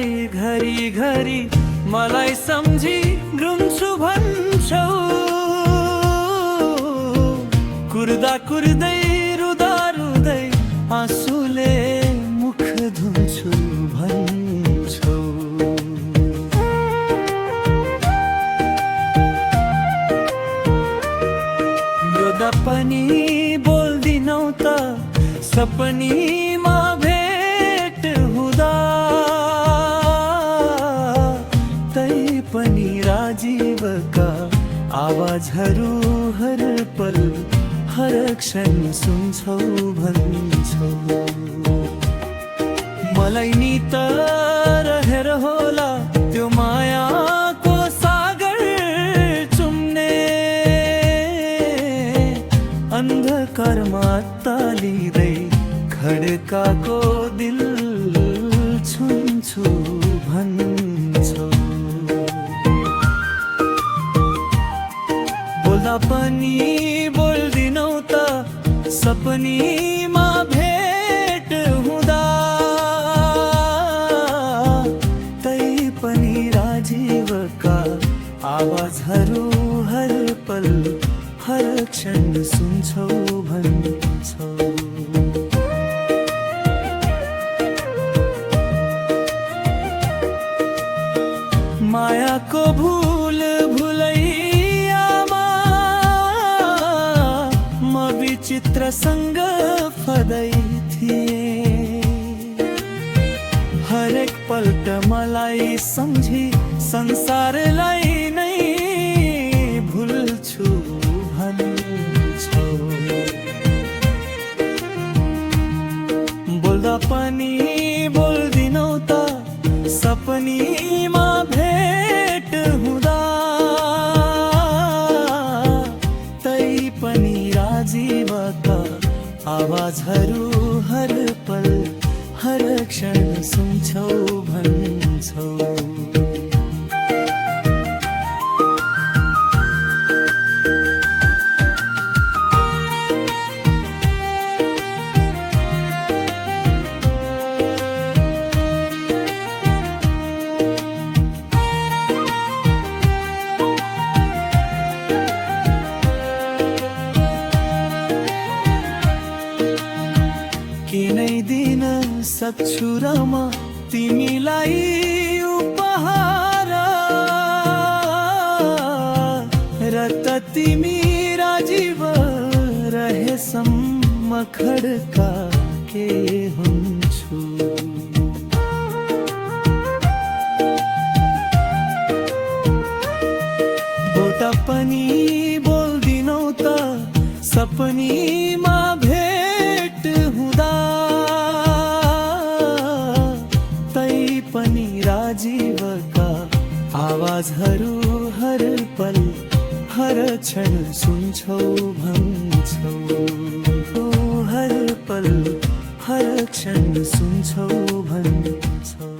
तिमीलाई घरी घरी मलाई सम्झी रुन्छु भन्छौ। कुर्दा कुर्दै रुदा रुदै आँसुले मुख धुन्छु भन्छौ। रुदा पनि बोल्दिनौ त सपनीमा भेट हुँदा, तै पनि राजीवका आवाजहरू हर पल हर क्षण सुन्छौ भन्छौ। मलाई नि त रहेर होला त्यो मायाको सागर चुम्ने, अन्धकारमा तालिँदै खड्काको दिल छुन्छु भन्छौ। बोल्दा पनि बोल्दिनौ त सपनीमा भेट हुँदा, तै पनि राजीवका आवाजहरू हर पल हर क्षण सुन्छौ भन्छौ। मायाको भुल भुलैयामा म विचित्रसँग फदै थिएँ। हरेक पल्ट मलाई सम्झी संसारलाई नै भुल्छु भन्छौ। बोल्दा पनि बोल्दिनौ त सपनीमा भेट हुँदा, तै पनि राजीवका आवाजहरू हर पल हर क्षण सुन्छौ भन्छौ। किनै दिन सक्छु र म तिमीलाई उपहार, र त तिमी राजीव रहेसम्म खड्का के हुन्छु। बोल्दा पनि बोल्दिनौ त सपनीमा भेट हुँदा, तै पनि राजीवका आवाजहरू हर पल हर क्षण सुन्छौ भन्छौ। हर पल हर क्षण सुन्छौ भन्छौ।